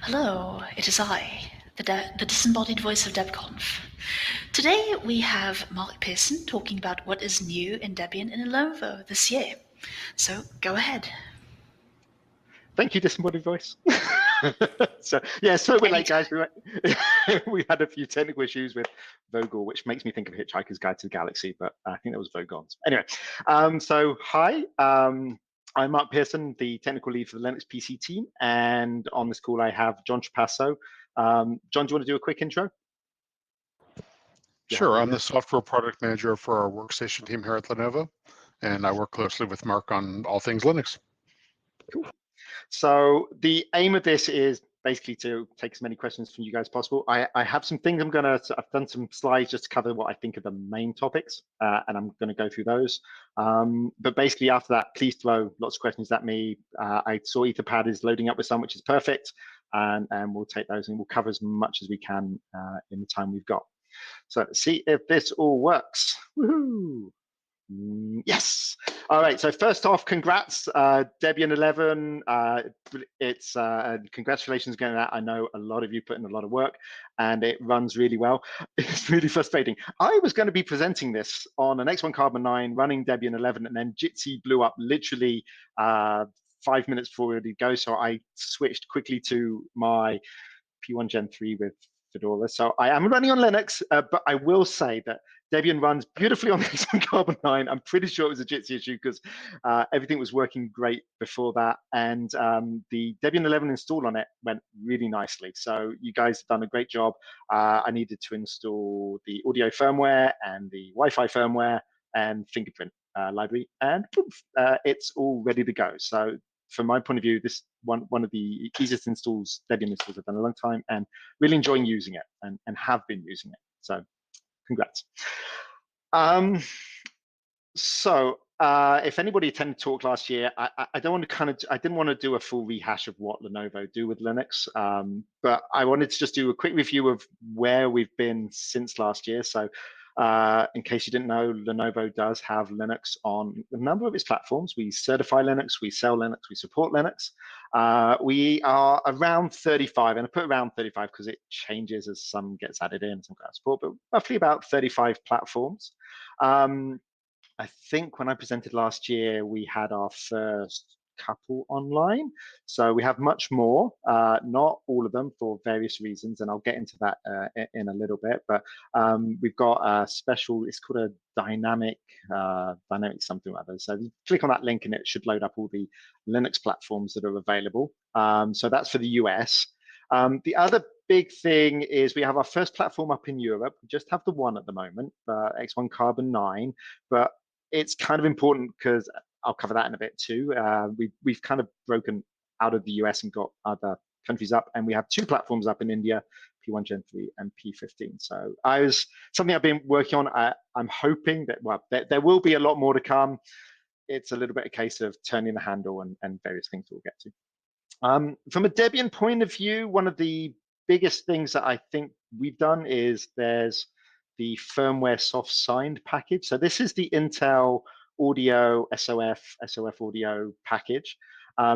Hello, it is I, the disembodied voice of DebConf. Today we have Mark Pearson talking about what is new in Debian and Lenovo this year. So go ahead. Thank you, disembodied voice. So we're late, guys. We had a few technical issues with Vogel, which makes me think of Hitchhiker's Guide to the Galaxy, but I think that was Vogon's. Anyway, hi. I'm Mark Pearson, the technical lead for the Linux PC team, and on this call I have John Trapasso. John, do you want to do a quick intro? Sure, I'm the software product manager for our workstation team here at Lenovo, and I work closely with Mark on all things Linux. Cool. So the aim of this is basically to take as many questions from you guys as possible. I have some things I've done some slides just to cover what I think are the main topics, and I'm going to go through those. But basically after that, please throw lots of questions at me. I saw Etherpad is loading up with some, which is perfect, and we'll take those and we'll cover as much as we can in the time we've got. So let's see if this all works. Woohoo! Yes. All right. So first off, congrats, Debian 11. It's congratulations again on that. I know a lot of you put in a lot of work, and it runs really well. It's really frustrating. I was going to be presenting this on an X1 Carbon 9 running Debian 11, and then Jitsi blew up literally 5 minutes before it would go. So I switched quickly to my P1 Gen 3 with Fedora. So I am running on Linux, but I will say that Debian runs beautifully on the X1 Carbon 9. I'm pretty sure it was a Jitsi issue because everything was working great before that. And the Debian 11 install on it went really nicely. So you guys have done a great job. I needed to install the audio firmware and the Wi-Fi firmware and fingerprint library, and poof, it's all ready to go. So from my point of view, this one of the easiest installs, Debian installs I've done in a long time, and really enjoying using it and have been using it. So congrats. If anybody attended talk last year, I didn't want to do a full rehash of what Lenovo do with Linux, but I wanted to just do a quick review of where we've been since last year. So in case you didn't know, Lenovo does have Linux on a number of its platforms. We certify Linux, we sell Linux, we support Linux. We are around 35, and I put around 35 because it changes as some gets added in, some got support, but roughly about 35 platforms. I think when I presented last year, we had our first couple online. So we have much more, not all of them for various reasons, and I'll get into that in a little bit. But we've got a special, it's called a dynamic something or other. So you click on that link and it should load up all the Linux platforms that are available. So that's for the US. The other big thing is we have our first platform up in Europe. We just have the one at the moment, X1 Carbon 9, but it's kind of important because I'll cover that in a bit too. We've kind of broken out of the US and got other countries up, and we have 2 platforms up in India, P1 Gen 3 and P15. So something I've been working on. I'm hoping that, well, there will be a lot more to come. It's a little bit a case of turning the handle and various things we'll get to. From a Debian point of view, one of the biggest things that I think we've done is there's the firmware soft signed package. So this is the Intel audio SOF audio package.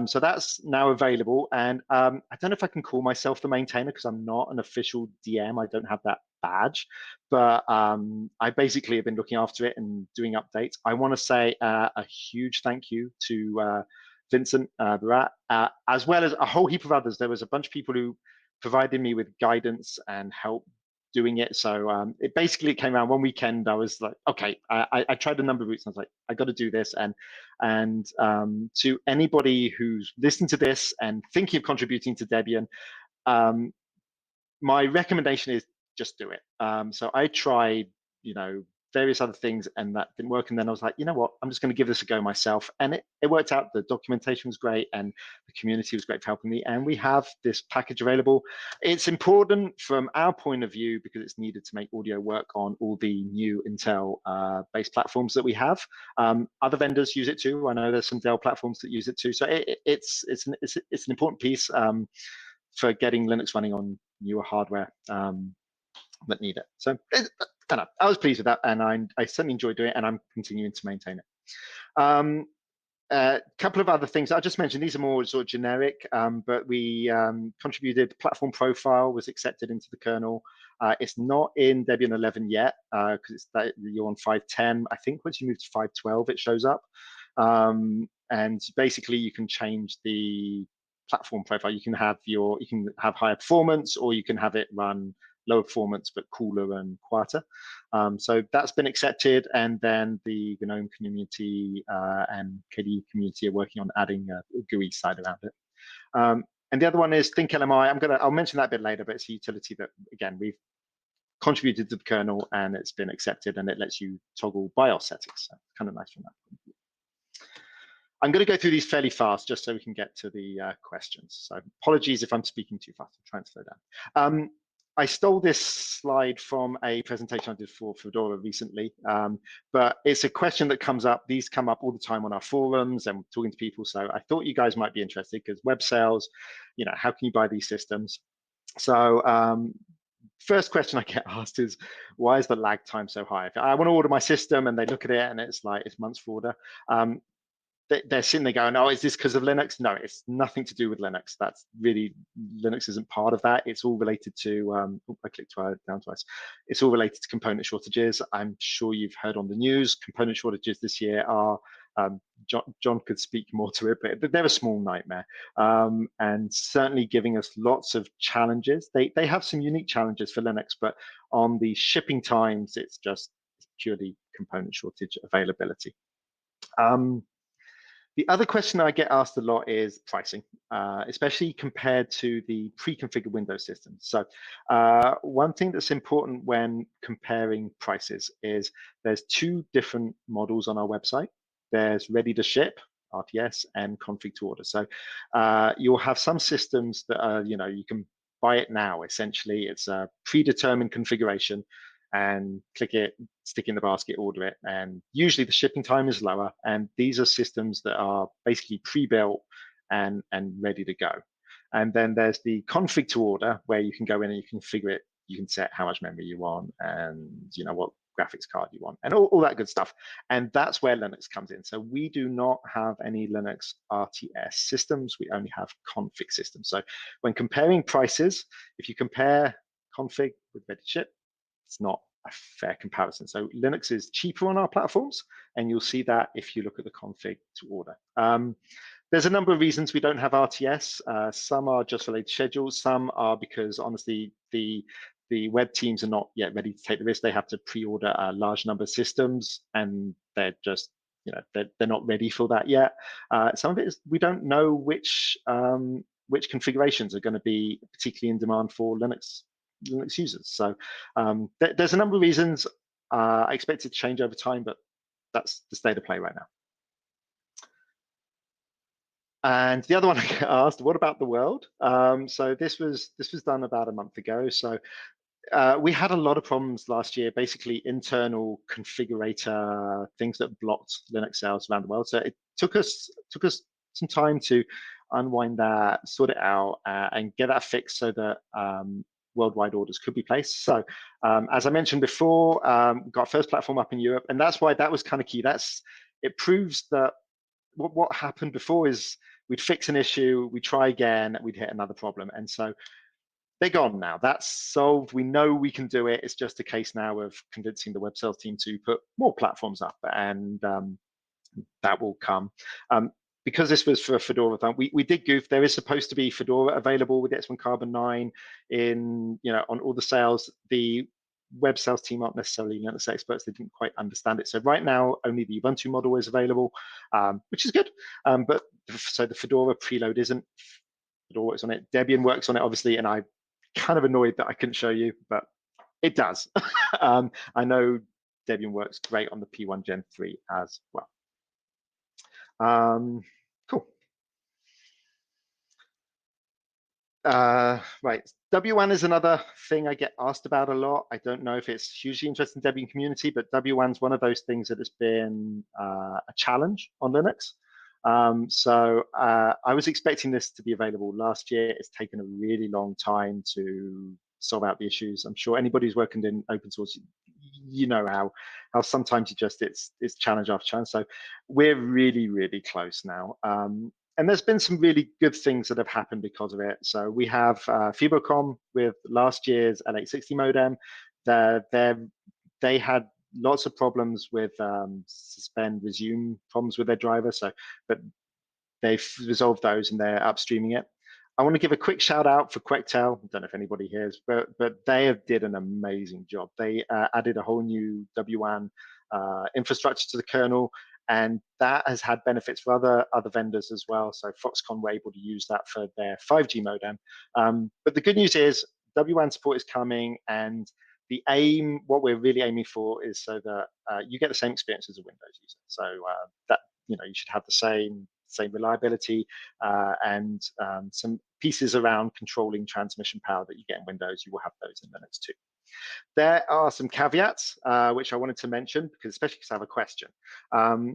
So that's now available. And I don't know if I can call myself the maintainer because I'm not an official DM. I don't have that badge, but I basically have been looking after it and doing updates. I want to say a huge thank you to Vincent Barat, as well as a whole heap of others. There was a bunch of people who provided me with guidance and help doing it. So it basically came around one weekend. I was like, okay, I tried a number of routes and I was like, I got to do this. And to anybody who's listening to this and thinking of contributing to Debian, my recommendation is just do it. So I tried, various other things, and that didn't work. And then I was like, you know what, I'm just going to give this a go myself. And it worked out. The documentation was great and the community was great for helping me. And we have this package available. It's important from our point of view because it's needed to make audio work on all the new Intel based platforms that we have. Other vendors use it too. I know there's some Dell platforms that use it too. So it's an important piece for getting Linux running on newer hardware that need it. So I was pleased with that, and I certainly enjoyed doing it, and I'm continuing to maintain it. A couple of other things I just mentioned. These are more sort of generic, but we contributed. Platform profile was accepted into the kernel. It's not in Debian 11 yet because you're on 5.10. I think once you move to 5.12, it shows up. And basically, you can change the platform profile. You can have higher performance, or you can have it run lower performance but cooler and quieter. So that's been accepted, and then the GNOME community and KDE community are working on adding a GUI side around it. And the other one is ThinkLMI. I'll mention that a bit later, but it's a utility that, again, we've contributed to the kernel and it's been accepted, and it lets you toggle BIOS settings. So kind of nice from that point of view. I'm going to go through these fairly fast just so we can get to the questions. So apologies if I'm speaking too fast. I'm trying to slow down. I stole this slide from a presentation I did for Fedora recently, but it's a question that comes up. These come up all the time on our forums and talking to people. So I thought you guys might be interested because web sales, how can you buy these systems? So first question I get asked is, why is the lag time so high? If I want to order my system and they look at it and it's like, it's months for order. They're sitting there going, oh, is this because of Linux? No, it's nothing to do with Linux. That's really, Linux isn't part of that. It's all related to, I clicked down twice. It's all related to component shortages. I'm sure you've heard on the news, component shortages this year are, John could speak more to it, but they're a small nightmare. And certainly giving us lots of challenges. They have some unique challenges for Linux, but on the shipping times, it's just purely component shortage availability. The other question I get asked a lot is pricing, especially compared to the pre-configured Windows systems. So one thing that's important when comparing prices is there's two different models on our website. There's ready to ship, RTS, and config to order. So you'll have some systems that are, you can buy it now. Essentially, it's a predetermined configuration, and click it, stick it in the basket, order it. And usually the shipping time is lower. And these are systems that are basically pre-built and ready to go. And then there's the config to order, where you can go in and you can configure it. You can set how much memory you want and what graphics card you want and all that good stuff. And that's where Linux comes in. So we do not have any Linux RTS systems. We only have config systems. So when comparing prices, if you compare config with ready to ship, it's not a fair comparison. So Linux is cheaper on our platforms, and you'll see that if you look at the config to order. There's a number of reasons we don't have RTS. Some are just related to schedules. Some are because, honestly, the web teams are not yet ready to take the risk. They have to pre-order a large number of systems, and they're just, they're not ready for that yet. Some of it is we don't know which configurations are going to be particularly in demand for Linux users. So there's a number of reasons. I expect it to change over time, but that's the state of play right now. And the other one I get asked, what about the world? So this was done about a month ago. So we had a lot of problems last year, basically internal configurator things that blocked Linux sales around the world. So it took us some time to unwind that, sort it out, and get that fixed so that worldwide orders could be placed. So as I mentioned before, got first platform up in Europe, and that's why that was kind of key. It proves that what happened before is we'd fix an issue, we'd try again, we'd hit another problem. And so they're gone now. That's solved. We know we can do it. It's just a case now of convincing the web sales team to put more platforms up, and that will come. Because this was for Fedora, we did goof. There is supposed to be Fedora available with X1 Carbon 9 in, on all the sales. The web sales team aren't necessarily Linux experts. They didn't quite understand it. So right now, only the Ubuntu model is available, which is good. But so the Fedora preload isn't. Fedora works on it. Debian works on it, obviously, and I'm kind of annoyed that I couldn't show you, but it does. I know Debian works great on the P1 Gen 3 as well. Cool. Right, WWAN is another thing I get asked about a lot. I don't know if it's hugely interesting in the Debian community, but WWAN is one of those things that has been a challenge on Linux. So I was expecting this to be available last year. It's taken a really long time to solve out the issues. I'm sure anybody who's working in open source, you know how sometimes it's challenge after challenge. So we're really close now. And there's been some really good things that have happened because of it. So we have Fibocom with last year's L860 modem. They had lots of problems with suspend, resume problems with their driver. But they've resolved those and they're upstreaming it. I want to give a quick shout out for Quectel. I don't know if anybody hears, but they did an amazing job. They added a whole new WAN infrastructure to the kernel, and that has had benefits for other vendors as well. So Foxconn were able to use that for their 5G modem. But the good news is WAN support is coming, and the aim, what we're really aiming for, is so that you get the same experience as a Windows user. So that you should have the same reliability and some pieces around controlling transmission power that you get in Windows. You will have those in Linux too. There are some caveats which I wanted to mention, especially because I have a question.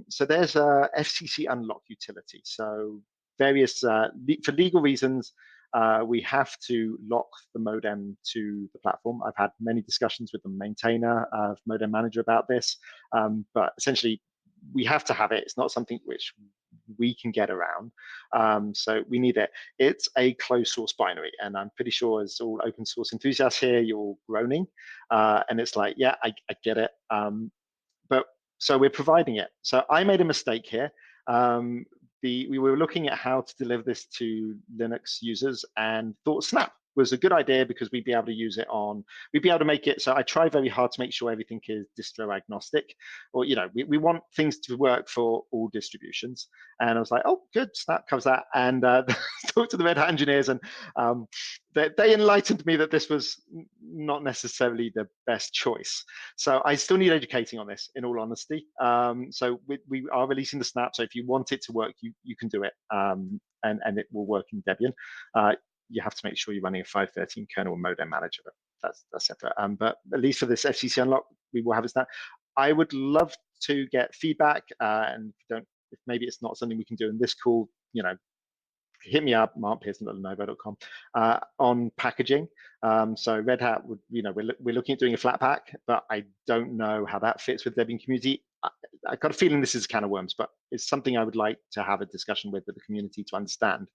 So there's a FCC unlock utility. So various, for legal reasons, we have to lock the modem to the platform. I've had many discussions with the maintainer of Modem Manager about this, but essentially we have to have it. It's not something which we can get around. So we need it. It's a closed source binary, and I'm pretty sure as all open source enthusiasts here, you're all groaning. And it's like, yeah, I get it. But so we're providing it. So I made a mistake here. We were looking at how to deliver this to Linux users and thought Snap was a good idea because we'd be able to use it we'd be able to make it. So I try very hard to make sure everything is distro agnostic, or, we want things to work for all distributions. And I was like, oh, good, Snap covers that. And talked to the Red Hat engineers, and they enlightened me that this was not necessarily the best choice. So I still need educating on this, in all honesty. So we are releasing the Snap. So if you want it to work, you can do it, and it will work in Debian. You have to make sure you're running a 5.13 kernel and modem manager, but that's separate. But at least for this FCC unlock, we will have it now. I would love to get feedback, and if maybe it's not something we can do in this call, hit me up, Mark Pearson at Lenovo.com, on packaging. So Red Hat would, we're looking at doing a flat pack, but I don't know how that fits with Debian community. I got a feeling this is a can of worms, but it's something I would like to have a discussion with the community to understand.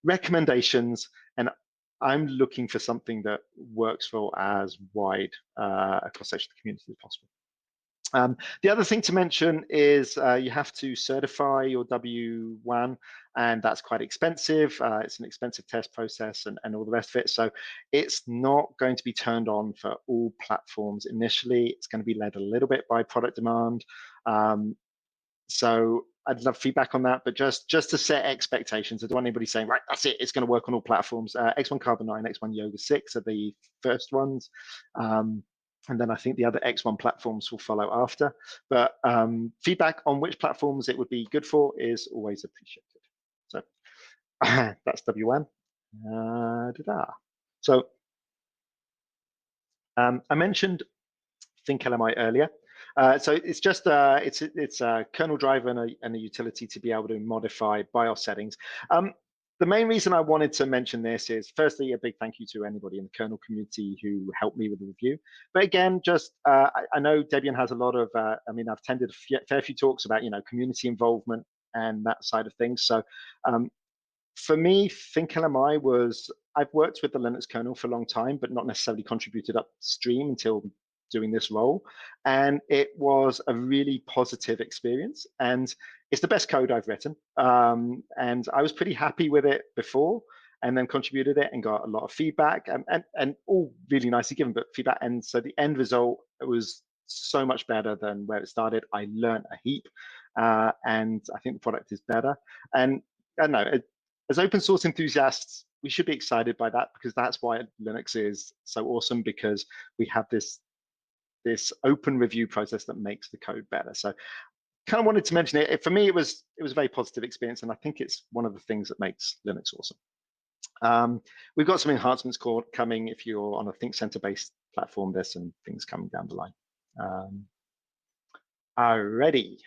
Recommendations, and I'm looking for something that works for as wide a cross-section of the community as possible. The other thing to mention is you have to certify your WAN, and that's quite expensive. It's an expensive test process and all the rest of it. So it's not going to be turned on for all platforms initially. It's going to be led a little bit by product demand. So I'd love feedback on that, but just to set expectations. I don't want anybody saying, right, that's it, it's going to work on all platforms. X1 Carbon 9, X1 Yoga 6 are the first ones. And then I think the other X1 platforms will follow after. But feedback on which platforms it would be good for is always appreciated. So that's WAN. So I mentioned ThinkLMI earlier. So it's just it's a kernel driver and a utility to be able to modify BIOS settings. The main reason I wanted to mention this is, firstly, a big thank you to anybody in the kernel community who helped me with the review. But again, just I know Debian has a lot of, I've attended a fair few talks about, community involvement and that side of things. So for me, ThinkLMI I've worked with the Linux kernel for a long time, but not necessarily contributed upstream until doing this role. And it was a really positive experience. And it's the best code I've written. And I was pretty happy with it before, and then contributed it and got a lot of feedback, and all really nicely given, but feedback. And so the end result was so much better than where it started. I learned a heap, and I think the product is better. And I don't know, as open source enthusiasts, we should be excited by that, because that's why Linux is so awesome, because we have this open review process that makes the code better. So kind of wanted to mention it. For me, it was a very positive experience, and I think it's one of the things that makes Linux awesome. We've got some enhancements coming. If you're on a ThinkCenter based platform, there's some things coming down the line. Alrighty.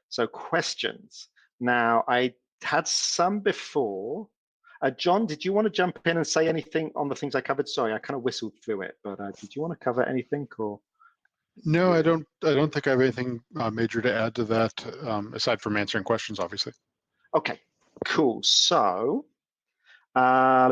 So questions. Now, I had some before. John, did you want to jump in and say anything on the things I covered? Sorry, I kind of whistled through it, but did you want to cover anything? Or No, I don't think I have anything major to add to that, aside from answering questions, obviously. Okay, cool. So, I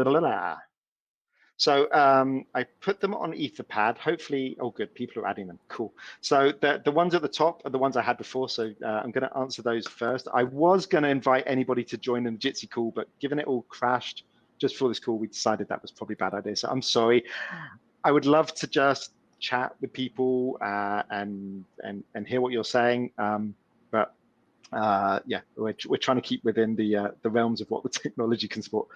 put them on Etherpad. Hopefully, oh, good, people are adding them. Cool. So the ones at the top are the ones I had before. So I'm going to answer those first. I was going to invite anybody to join the Jitsi call, but given it all crashed just for this call, we decided that was probably a bad idea. So I'm sorry. I would love to just chat with people and hear what you're saying, but yeah, we're trying to keep within the realms of what the technology can support.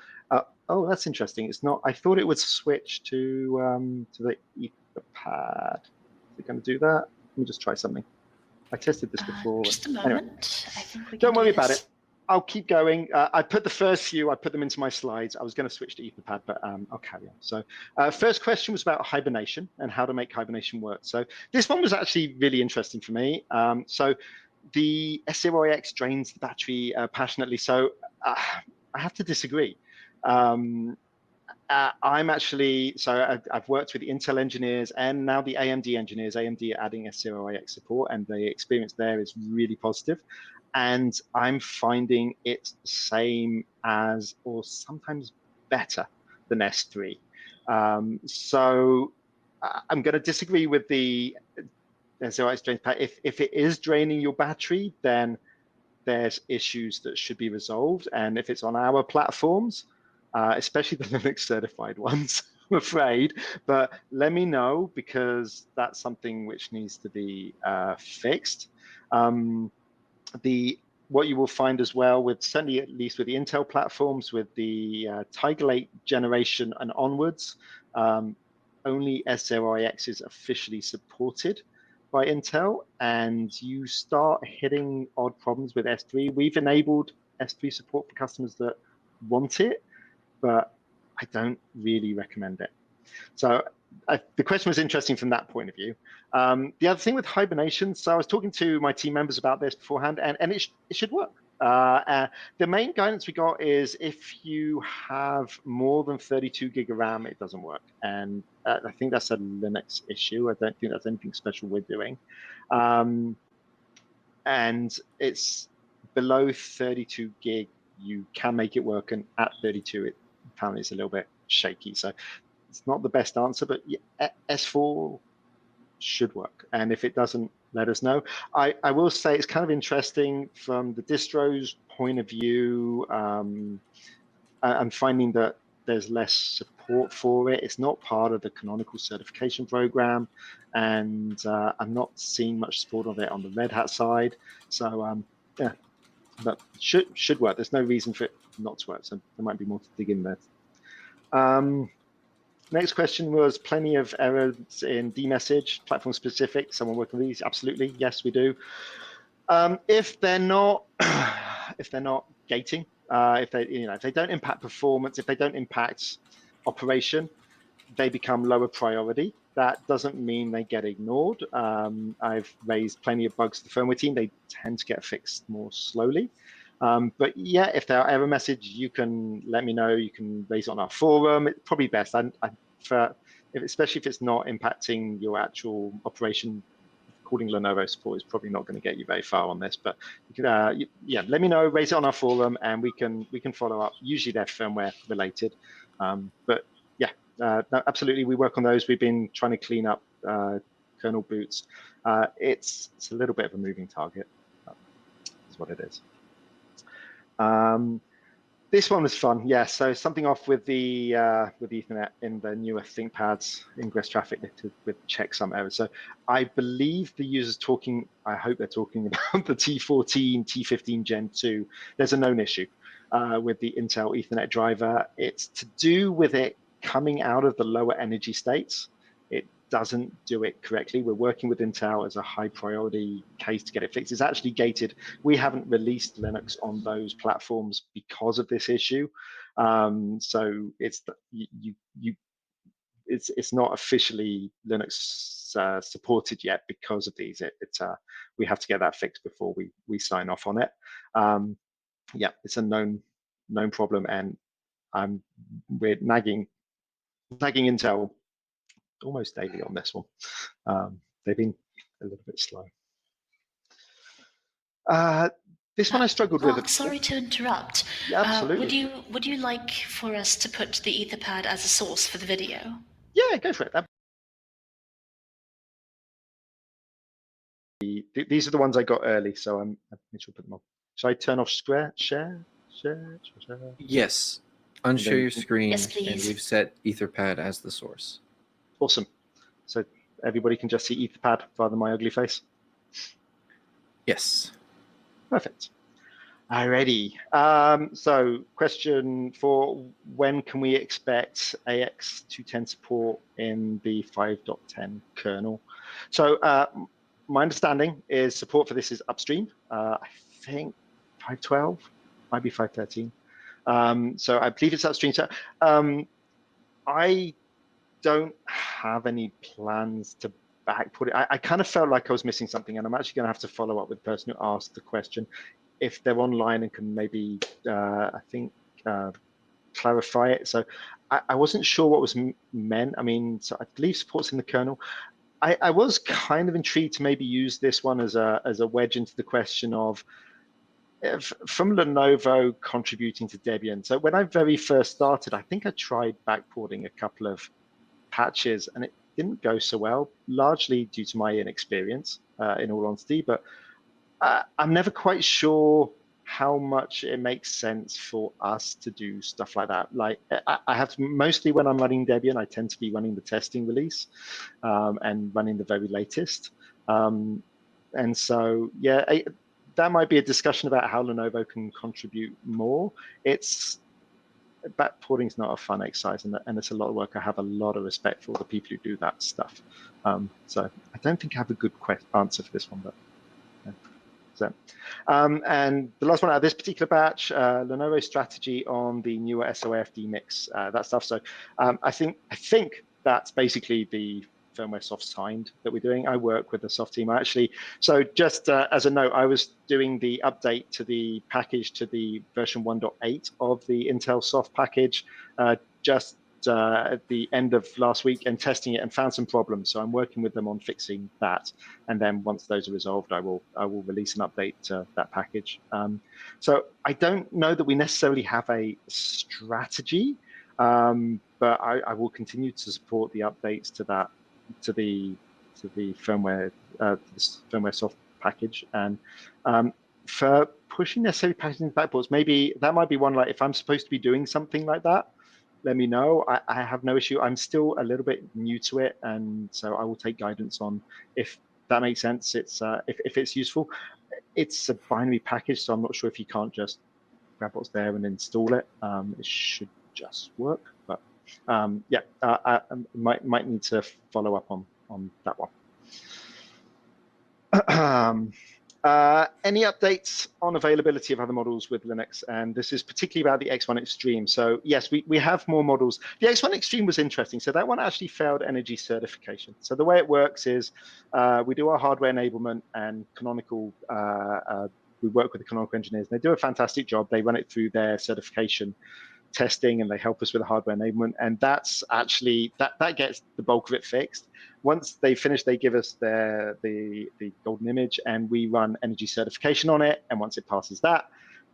Oh, that's interesting. It's not. I thought it would switch to the Etherpad. Is it going to do that? Let me just try something. I tested this before. Just a moment. Anyway, I think we can don't worry do about this. it. I'll keep going. I put the first few, I put them into my slides. I was going to switch to Etherpad, but I'll carry on. So first question was about hibernation and how to make hibernation work. So this one was actually really interesting for me. So the S0ix drains the battery passionately. So I have to disagree. I'm actually, so I've worked with the Intel engineers and now the AMD engineers. AMD are adding S0ix support and the experience there is really positive. And I'm finding it the same as, or sometimes better than S3. So I'm going to disagree with the S0ix drains. If it is draining your battery, then there's issues that should be resolved. And if it's on our platforms, especially the Linux certified ones, I'm afraid, but let me know because that's something which needs to be fixed. What you will find as well with, certainly at least with the Intel platforms, with the Tiger 8 generation and onwards, only S0ix is officially supported by Intel, and you start hitting odd problems with S3. We've enabled S3 support for customers that want it, but I don't really recommend it. So the question was interesting from that point of view. The other thing with hibernation, so I was talking to my team members about this beforehand, and it should work. The main guidance we got is if you have more than 32 gig of RAM, it doesn't work. And I think that's a Linux issue. I don't think that's anything special we're doing. And it's below 32 gig, you can make it work. And at 32, it apparently is a little bit shaky. So it's not the best answer, but yeah, S4 should work. And if it doesn't, let us know. I will say it's kind of interesting from the distro's point of view. I'm finding that there's less support for it. It's not part of the canonical certification program, and I'm not seeing much support of it on the Red Hat side. So yeah, but should work. There's no reason for it not to work. So there might be more to dig in there. Next question was plenty of errors in dmessage, platform specific. Someone working with these? Absolutely, yes, we do. If they're not gating, if they don't impact performance, if they don't impact operation, they become lower priority. That doesn't mean they get ignored. I've raised plenty of bugs to the firmware team. They tend to get fixed more slowly. But yeah, if there are error message, you can let me know. You can raise it on our forum. It's probably best. Especially if it's not impacting your actual operation, calling Lenovo support is probably not going to get you very far on this. But you can, yeah, let me know. Raise it on our forum, and we can follow up. Usually they're firmware related, but yeah, no, absolutely. We work on those. We've been trying to clean up kernel boots. It's a little bit of a moving target. Is what it is. This one was fun, yeah. So something off with the Ethernet in the newer ThinkPads ingress traffic with checksum errors. So I believe the user's talking. I hope they're talking about the T14, T15 Gen 2. There's a known issue with the Intel Ethernet driver. It's to do with it coming out of the lower energy states. It doesn't do it correctly. We're working with Intel as a high priority case to get it fixed. It's actually gated. We haven't released Linux on those platforms because of this issue. So it's it's not officially Linux supported yet because of these. We have to get that fixed before we sign off on it. Yeah, it's a known problem, and we're nagging Intel almost daily on this one. They've been a little bit slow. This one I struggled Mark, with. sorry to interrupt. Yeah, absolutely. Would you like for us to put the Etherpad as a source for the video? Yeah, go for it. These are the ones I got early, so I'm make sure to put them on. Should I turn off share? Yes. Unshare your screen, Yes, and please. we've set Etherpad as the source. Awesome. So everybody can just see Etherpad rather than my ugly face. Yes. Perfect. Alrighty. So question for when can we expect AX210 support in the 5.10 kernel? So my understanding is support for this is upstream. I think 5.12, might be 5.13. So I believe it's upstream. So I don't have any plans to backport it. I kind of felt like I was missing something, and I'm actually going to have to follow up with the person who asked the question if they're online and can maybe, I think, clarify it. So I wasn't sure what was meant. I mean, so I believe support's in the kernel. I was kind of intrigued to maybe use this one as a wedge into the question of from Lenovo contributing to Debian. So when I very first started, I think I tried backporting a couple of patches and it didn't go so well, largely due to my inexperience, in all honesty. But I'm never quite sure how much it makes sense for us to do stuff like that. Like I have to, mostly when I'm running Debian, I tend to be running the testing release and running the very latest. And so, yeah, that might be a discussion about how Lenovo can contribute more. Backporting is not a fun exercise, and it's a lot of work. I have a lot of respect for all the people who do that stuff. So I don't think I have a good answer for this one, but. So, and the last one out of this particular batch, Lenovo's strategy on the newer SOFD mix, that stuff. So I think that's basically the firmware soft signed that we're doing. I work with the soft team actually. So just as a note, I was doing the update to the package to the version 1.8 of the Intel soft package just at the end of last week and testing it and found some problems. So I'm working with them on fixing that. And then once those are resolved, I will release an update to that package. So I don't know that we necessarily have a strategy, but I will continue to support the updates to that, to the firmware, firmware soft package. And for pushing necessarily packaging backports, maybe that might be one, like if I'm supposed to be doing something like that, let me know. I have no issue. I'm still a little bit new to it, and so I will take guidance on if that makes sense. It's if it's useful. It's a binary package, so I'm not sure if you can't just grab what's there and install it. It should just work, but yeah, I might need to follow up on that one. Any updates on availability of other models with Linux? And this is particularly about the X1 Extreme. So yes, we have more models. The X1 Extreme was interesting. So that one actually failed energy certification. So the way it works is we do our hardware enablement and Canonical, we work with the Canonical engineers. They do a fantastic job. They run it through their certification testing and they help us with the hardware enablement, and that's actually that gets the bulk of it fixed. Once they finish, they give us the golden image and we run energy certification on it, and once it passes that,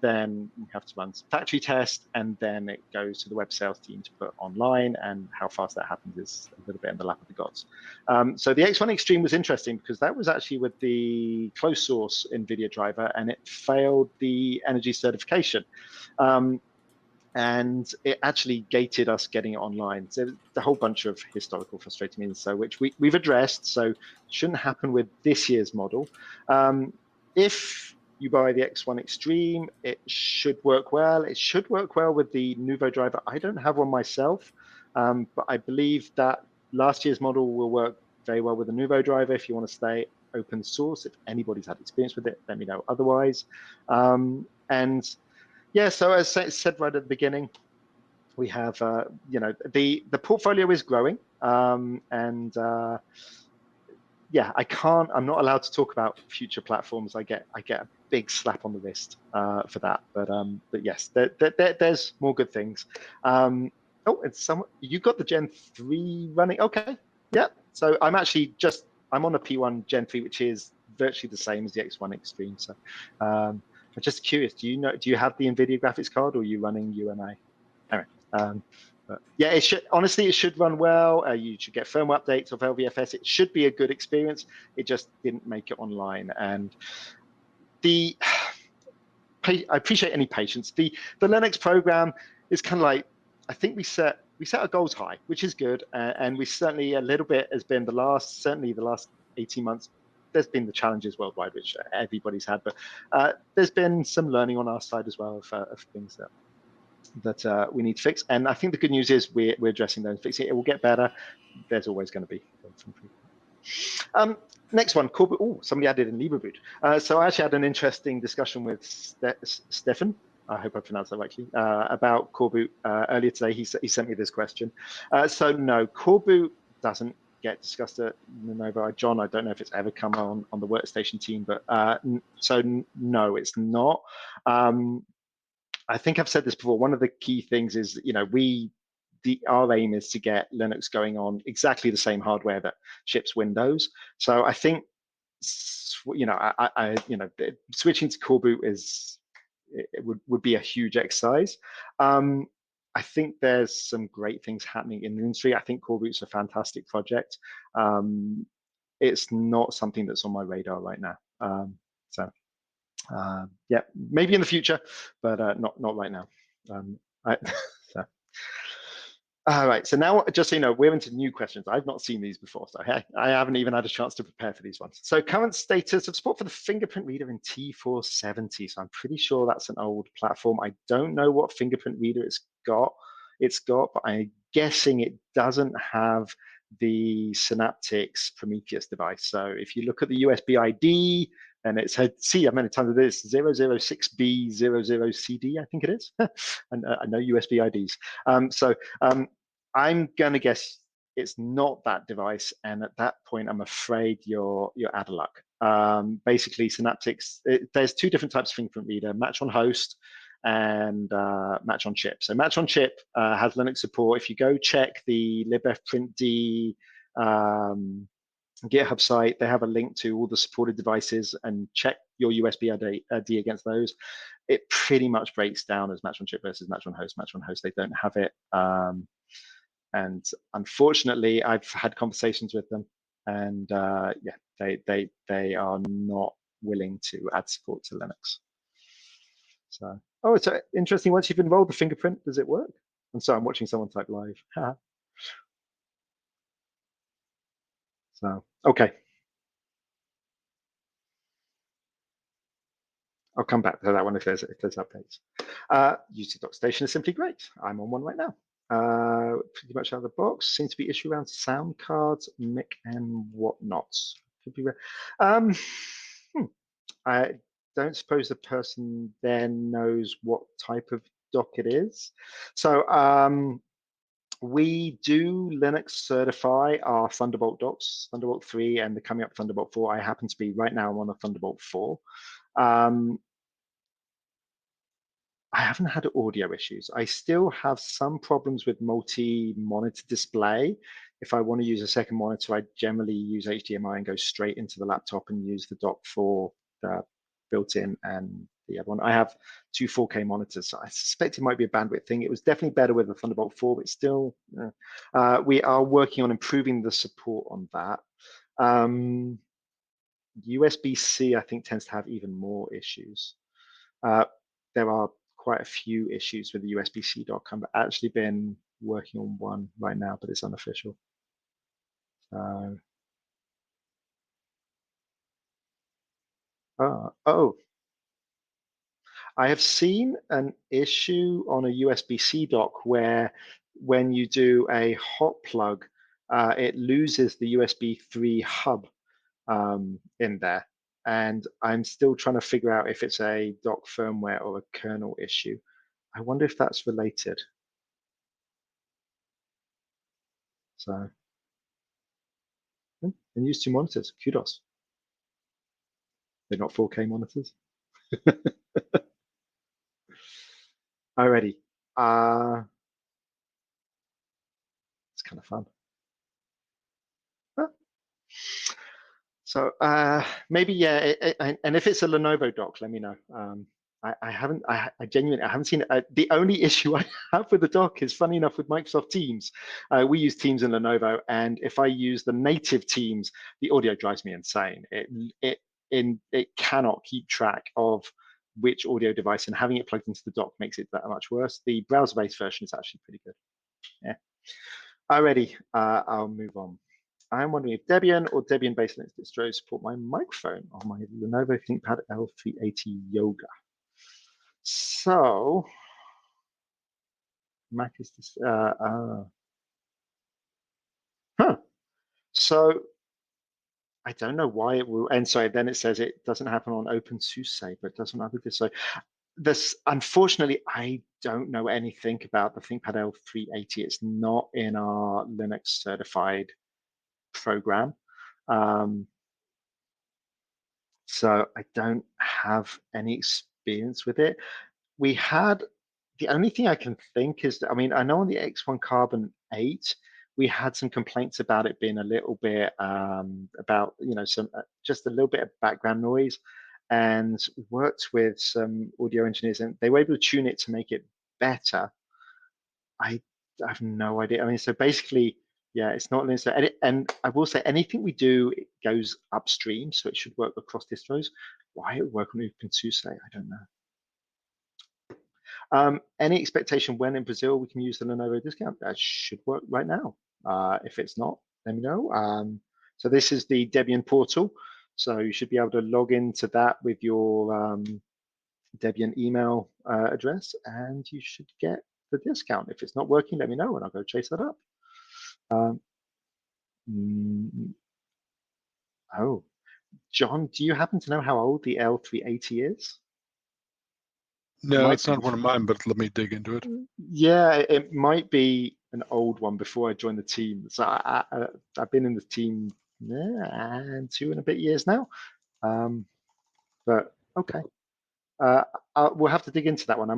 then we have to run some factory test, and then it goes to the web sales team to put online, and how fast that happens is a little bit in the lap of the gods. So the X1 Extreme was interesting because that was actually with the closed source NVIDIA driver, and it failed the energy certification. And it actually gated us getting it online. So a whole bunch of historical frustrating means, so which we've addressed, so shouldn't happen with this year's model. If you buy the X1 Extreme, it should work well. It should work well with the Nouveau driver. I don't have one myself, but I believe that last year's model will work very well with the Nouveau driver. If you want to stay open source, if anybody's had experience with it, let me know otherwise. And yeah, so as I said right at the beginning, we have, you know, the portfolio is growing, and yeah, I'm not allowed to talk about future platforms. I get a big slap on the wrist for that. But yes, there's more good things. Oh, it's you got the Gen 3 running. Okay, yeah. So I'm actually just I'm on a P1 Gen 3, which is virtually the same as the X1 Extreme. So I'm just curious, do you have the NVIDIA graphics card, or are you running UMA? Anyway, but yeah, it should run well. You should get firmware updates of LVFS. It should be a good experience. It just didn't make it online. And I appreciate any patience. The Linux program is kind of like, I think we set our goals high, which is good, and we certainly a little bit has been the last 18 months. There's been the challenges worldwide, which everybody's had, but there's been some learning on our side as well of things that we need to fix. And I think the good news is we're addressing those, fixing it. It will get better. There's always going to be some improvement. Next one, corporate. Oh, somebody added in LibreBoot. So I actually had an interesting discussion with Stefan. I hope I pronounced that rightly, about Core Boot earlier today. He sent me this question. So no, Core Boot doesn't get discussed at Lenovo. John, I don't know if it's ever come on the workstation team, but so no, it's not. I think I've said this before. One of the key things is, our aim is to get Linux going on exactly the same hardware that ships Windows. So I think, switching to Core Boot would be a huge exercise. I think there's some great things happening in the industry. I think Core Boot's a fantastic project. It's not something that's on my radar right now. Yeah, maybe in the future, but not right now. So. All right, so now, just so you know, we're into new questions. I've not seen these before, so I haven't even had a chance to prepare for these ones. So current status of support for the fingerprint reader in T470. So I'm pretty sure that's an old platform. I don't know what fingerprint reader it's got, but I'm guessing it doesn't have the Synaptics Prometheus device. So if you look at the USB ID, and it said, see, how many times it is 006B00CD, I think it is. And I know USB IDs. I'm going to guess it's not that device. And at that point, I'm afraid you're out of luck. Basically, Synaptics, there's two different types of fingerprint reader, match on host and match on chip. So match on chip has Linux support. If you go check the libfprintd GitHub site, they have a link to all the supported devices, and check your USB ID against those. It pretty much breaks down as match on chip versus match on host. Match on host, they don't have it. And unfortunately, I've had conversations with them, and yeah, they are not willing to add support to Linux. So, oh, it's interesting. Once you've enrolled the fingerprint, does it work? And so I'm watching someone type live. So, okay. I'll come back to that one if there's updates. UC DocStation is simply great. I'm on one right now. Pretty much out of the box. Seems to be issue around sound cards, mic, and whatnot. Could be I don't suppose the person there knows what type of dock it is. So we do Linux certify our Thunderbolt docs, Thunderbolt 3 and the coming up Thunderbolt 4. I happen to be right now, I'm on a Thunderbolt 4. I haven't had audio issues. I still have some problems with multi-monitor display. If I want to use a second monitor, I generally use HDMI and go straight into the laptop and use the dock for the built-in and the other one. I have two 4K monitors, so I suspect it might be a bandwidth thing. It was definitely better with the Thunderbolt 4, but still, we are working on improving the support on that. USB-C, I think, tends to have even more issues. There are quite a few issues with the USB-C dock. I've actually been working on one right now, but it's unofficial. Oh, I have seen an issue on a USB-C dock where when you do a hot plug, it loses the USB 3 hub in there. And I'm still trying to figure out if it's a dock firmware or a kernel issue. I wonder if that's related. So, and use two monitors, kudos. They're not 4K monitors. Alrighty. It's kind of fun. So maybe, yeah, and if it's a Lenovo doc, let me know. I genuinely haven't seen it. The only issue I have with the dock is, funny enough, with Microsoft Teams. We use Teams in Lenovo, and if I use the native Teams, the audio drives me insane. It cannot keep track of which audio device, and having it plugged into the dock makes it that much worse. The browser-based version is actually pretty good. Yeah. Alrighty, I'll move on. I'm wondering if Debian or Debian-based Linux distros support my microphone on my Lenovo ThinkPad L380 Yoga. So, Mac is this. So, I don't know why it will. And sorry, then it says it doesn't happen on OpenSUSE, but it doesn't have this. So, unfortunately, I don't know anything about the ThinkPad L380. It's not in our Linux certified program. So I don't have any experience with it. We had, the only thing I can think is, I mean, I know on the X1 Carbon 8, we had some complaints about it being a little bit about, some just a little bit of background noise, and worked with some audio engineers, and they were able to tune it to make it better. I have no idea. I mean, so basically, yeah, it's not Linux. And I will say, anything we do, it goes upstream, so it should work across distros. Why it would work on OpenSUSE, I don't know. Any expectation when in Brazil we can use the Lenovo discount? That should work right now. If it's not, let me know. So this is the Debian Portal. So you should be able to log into that with your Debian email address, and you should get the discount. If it's not working, let me know and I'll go chase that up. Oh, John, do you happen to know how old the L380 is? No, it's not one of mine, but let me dig into it. Yeah, it might be an old one before I joined the team. So I've been in the team 2 and a bit years now. But okay, we'll have to dig into that one.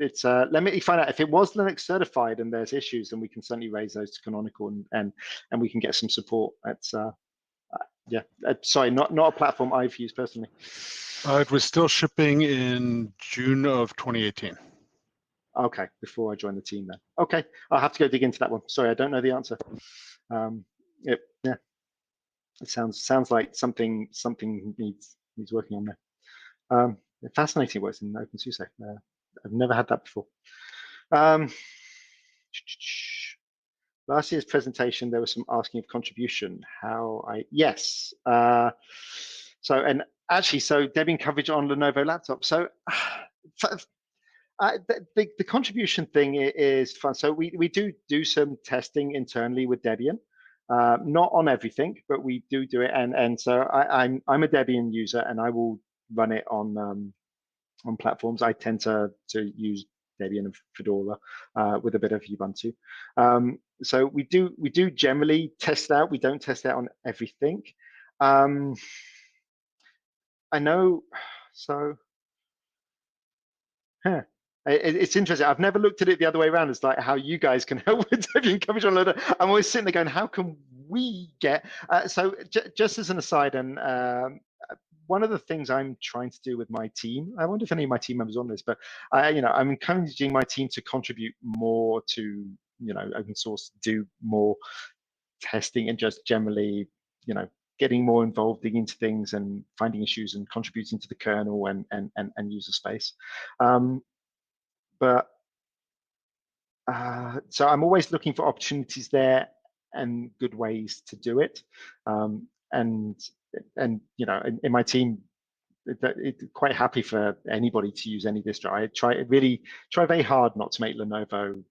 Let me find out if it was Linux certified and there's issues, then we can certainly raise those to Canonical and we can get some support. That's yeah, sorry, not a platform I've used personally. It was still shipping in June of 2018. Okay, before I joined the team then. Okay, I'll have to go dig into that one. Sorry, I don't know the answer. Yeah, it sounds like something needs working on there. Fascinating works in OpenSUSE. I've never had that before. Last year's presentation, there was some asking of contribution. Yes. So Debian coverage on Lenovo laptop. So the contribution thing is fun. So we do some testing internally with Debian. Not on everything, but we do it. And so I'm a Debian user, and I will run it on platforms. I tend to use Debian and Fedora with a bit of Ubuntu. So we do generally test out. We don't test out on everything. I know. So, it's interesting. I've never looked at it the other way around. It's like how you guys can help with Debian coverage on Lenovo. I'm always sitting there going, how can we get? So just as an aside, and one of the things I'm trying to do with my team, I wonder if any of my team members are on this, but I'm encouraging my team to contribute more to open source, do more testing, and just generally getting more involved, digging into things and finding issues and contributing to the kernel and user space. So I'm always looking for opportunities there and good ways to do it. And in my team, it's quite happy for anybody to use any distro. I try very hard not to make Lenovo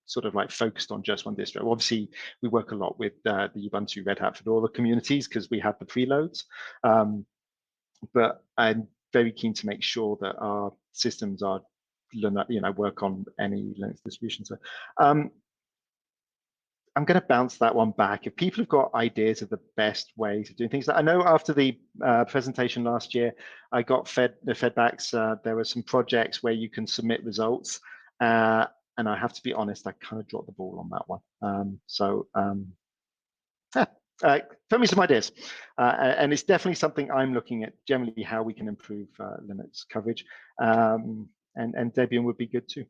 sort of like focused on just one distro. Obviously, we work a lot with the Ubuntu, Red Hat, Fedora communities because we have the preloads. But I'm very keen to make sure that our systems are, work on any Linux distribution. So I'm going to bounce that one back. If people have got ideas of the best ways of doing things, I know after the presentation last year, I got feedbacks. There were some projects where you can submit results, and I have to be honest, I kind of dropped the ball on that one. throw me some ideas. And it's definitely something I'm looking at, generally how we can improve Linux coverage. And Debian would be good too.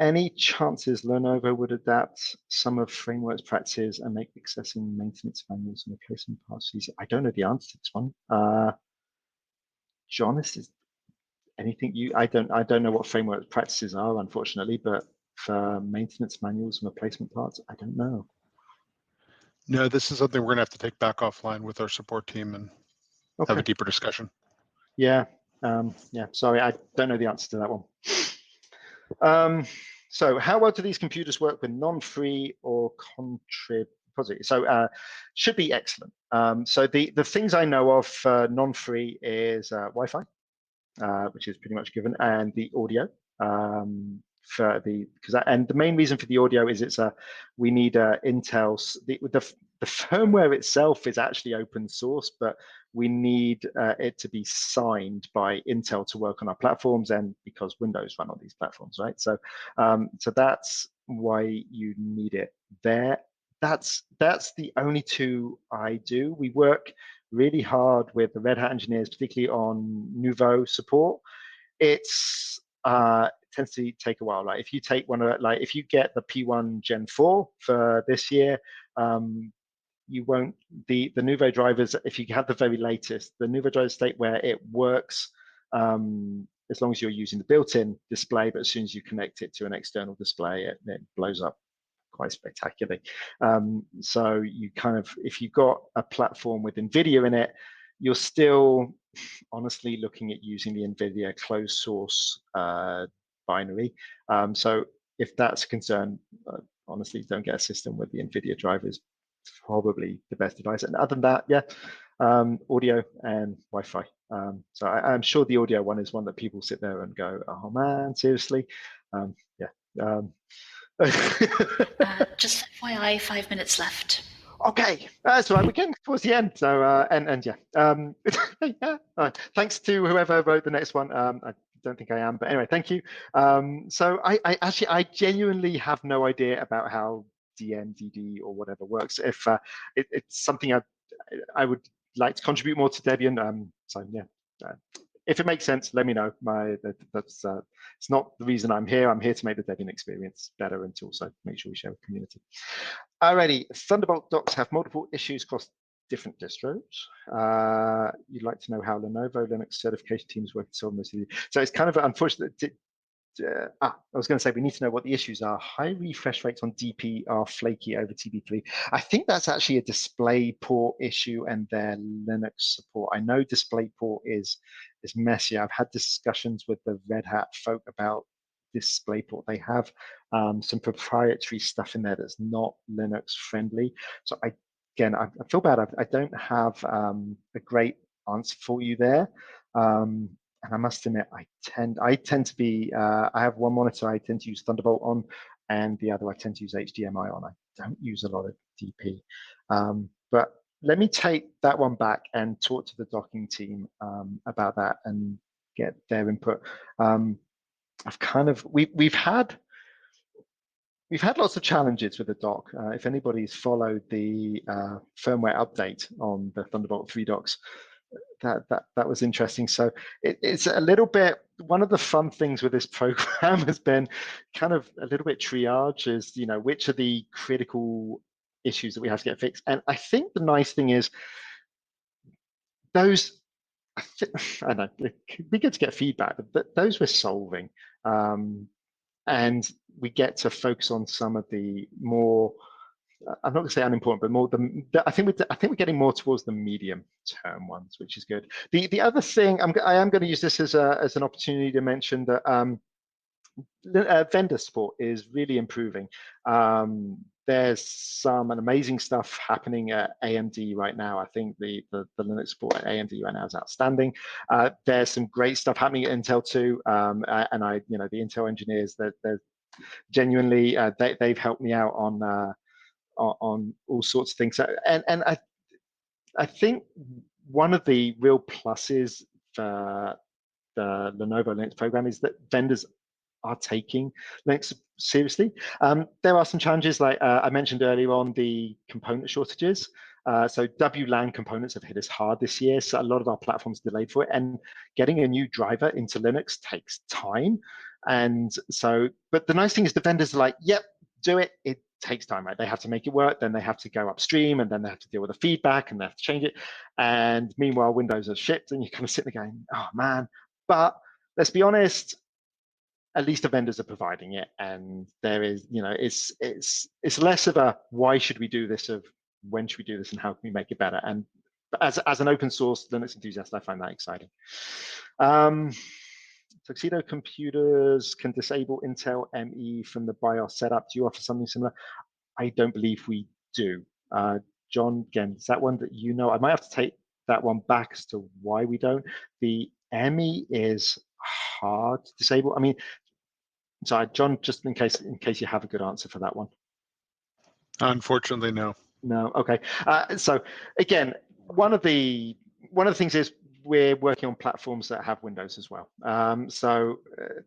Any chances Lenovo would adapt some of framework's practices and make accessing maintenance manuals and replacement parts easy? I don't know the answer to this one. John, is anything you? I don't know what framework practices are, unfortunately, but for maintenance manuals and replacement parts, I don't know. No, this is something we're gonna have to take back offline with our support team and have a deeper discussion. Yeah, yeah. Sorry, I don't know the answer to that one. So how well do these computers work with non-free or contrib repositories? So should be excellent. So the things I know of non-free is Wi-Fi, which is pretty much given, and the audio. For the and the main reason for the audio is we need Intel's the firmware itself is actually open source, but we need it to be signed by Intel to work on our platforms, and because Windows run on these platforms, right? So so that's why you need it there. That's the only two I do. We work really hard with the Red Hat engineers, particularly on Nouveau support. It tends to take a while. Like if you take one of if you get the P1 Gen 4 for this year, you won't the Nouveau drivers. If you have the very latest, the Nouveau driver state where it works as long as you're using the built-in display, but as soon as you connect it to an external display, it blows up quite spectacularly. So you kind of, if you've got a platform with NVIDIA in it, you're still honestly looking at using the NVIDIA closed source binary. So if that's a concern, honestly, don't get a system with the NVIDIA drivers. Probably the best advice. And other than that, yeah, audio and Wi-Fi. So I'm sure the audio one is one that people sit there and go, oh man, seriously? Yeah. Just FYI, 5 minutes left. Okay, that's right. We're getting towards the end. So and yeah, yeah. Thanks to whoever wrote the next one. I don't think I am, but anyway, thank you. So I genuinely have no idea about how DNDD or whatever works. If it's something I would like to contribute more to Debian. So yeah. If it makes sense, let me know. That's it's not the reason I'm here. I'm here to make the Debian experience better and to also make sure we share with the community. Alrighty, Thunderbolt Docs have multiple issues across different distros. You'd like to know how Lenovo Linux certification teams work to solve most of these. So it's kind of unfortunate. I was going to say we need to know what the issues are. High refresh rates on DP are flaky over TB3. I think that's actually a DisplayPort issue and their Linux support. I know DisplayPort is messy. I've had discussions with the Red Hat folk about DisplayPort. They have some proprietary stuff in there that's not Linux friendly. So I feel bad. I don't have a great answer for you there. And I must admit, I tend to be, I have one monitor I tend to use Thunderbolt on, and the other I tend to use HDMI on. I don't use a lot of DP. But let me take that one back and talk to the docking team about that and get their input. We've had lots of challenges with the dock. If anybody's followed the firmware update on the Thunderbolt 3 docks, that was interesting. So it's a little bit, one of the fun things with this program has been kind of a little bit triage, is which are the critical issues that we have to get fixed. And I think the nice thing is those, I know it could be good to get feedback, but those we're solving, and we get to focus on some of the more, I'm not going to say unimportant, but more I think we're getting more towards the medium-term ones, which is good. The other thing, I am going to use this as an opportunity to mention that vendor support is really improving. There's some amazing stuff happening at AMD right now. I think the Linux support at AMD right now is outstanding. There's some great stuff happening at Intel too, and the Intel engineers, they're genuinely they've helped me out on all sorts of things. And I think one of the real pluses for the Lenovo Linux program is that vendors are taking Linux seriously. There are some challenges, like I mentioned earlier on, the component shortages. So WLAN components have hit us hard this year, so a lot of our platforms delayed for it, and getting a new driver into Linux takes time. And so, but the nice thing is the vendors are like, yep, do it. It takes time, right? They have to make it work, then they have to go upstream, and then they have to deal with the feedback, and they have to change it. And meanwhile, Windows are shipped, and you're kind of sitting there going, oh man. But let's be honest, at least the vendors are providing it, and there is, it's less of a why should we do this, of when should we do this, and how can we make it better. And as an open source Linux enthusiast, I find that exciting. Tuxedo Computers can disable Intel ME from the BIOS setup. Do you offer something similar? I don't believe we do. John, again, is that one that you know? I might have to take that one back as to why we don't. The ME is hard to disable. I mean, sorry, John, just in case you have a good answer for that one. Unfortunately, no. No, okay. So again, one of the things is we're working on platforms that have Windows as well.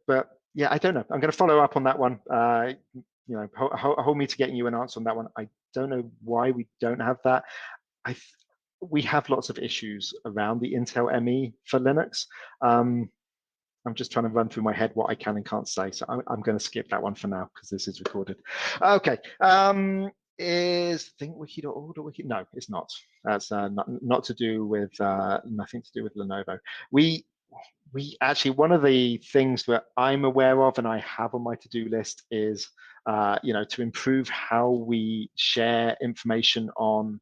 But yeah, I don't know. I'm going to follow up on that one. Hold me to getting you an answer on that one. I don't know why we don't have that. We have lots of issues around the Intel ME for Linux. I'm just trying to run through my head what I can and can't say. So I'm going to skip that one for now because this is recorded. Okay. Is thinkwiki.org or wiki? No, it's not. That's not to do with nothing to do with Lenovo. We actually, one of the things that I'm aware of and I have on my to-do list is to improve how we share information on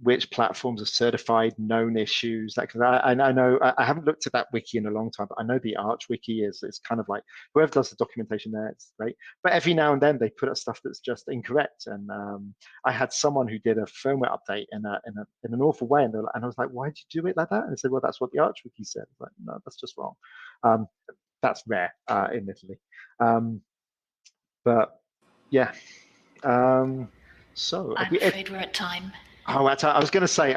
which platforms are certified, known issues. That, because I know I haven't looked at that wiki in a long time, but I know the Arch wiki is kind of like whoever does the documentation there, it's great. But every now and then they put up stuff that's just incorrect. And I had someone who did a firmware update in an awful way, and I was like, why did you do it like that? And they said, well, that's what the Arch wiki said. I was like, no, that's just wrong. That's rare, admittedly. But yeah. So I'm afraid we're at time. Oh, I was going to say,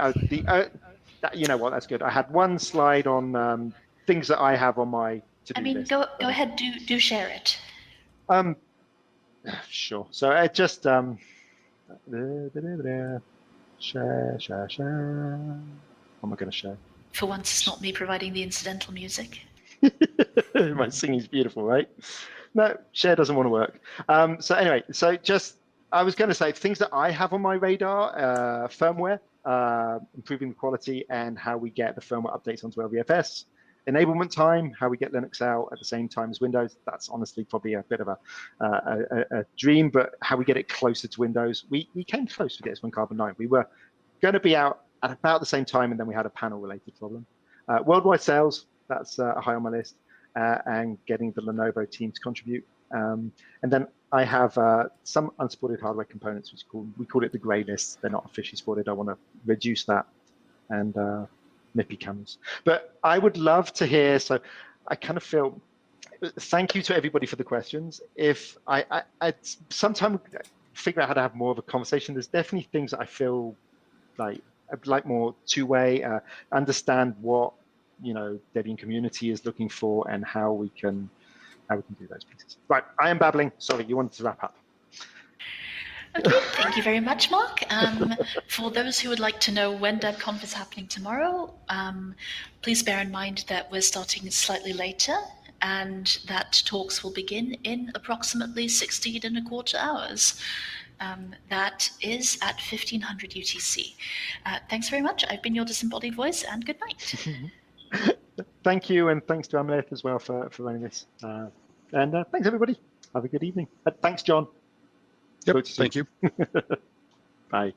you know what? That's good. I had one slide on things that I have on my to-do list. Go ahead, do share it. Sure. So I just share. What am I going to share? For once, it's not me providing the incidental music. My singing's beautiful, right? No, share doesn't want to work. So anyway, I was going to say things that I have on my radar: firmware, improving the quality, and how we get the firmware updates onto LVFS. Enablement time, how we get Linux out at the same time as Windows. That's honestly probably a bit of a dream, but how we get it closer to Windows. We came close with S1 Carbon 9. We were going to be out at about the same time, and then we had a panel-related problem. Worldwide sales, that's high on my list, and getting the Lenovo team to contribute. And then I have some unsupported hardware components, which we call it the grey list. They're not officially supported. I want to reduce that, and MIPI cameras. But I would love to hear. So I kind of feel. Thank you to everybody for the questions. If I sometime figure out how to have more of a conversation, there's definitely things that I feel like more two-way. Understand what Debian community is looking for and how we can do those pieces. Right, I am babbling. Sorry, you wanted to wrap up. Okay, thank you very much, Mark. For those who would like to know when DebConf is happening tomorrow, please bear in mind that we're starting slightly later and that talks will begin in approximately 16.25 hours. That is at 1500 UTC. Thanks very much. I've been your disembodied voice, and good night. Thank you, and thanks to Amaleth as well for running this. And thanks, everybody. Have a good evening. Thanks, John. Yep, thank you. Bye.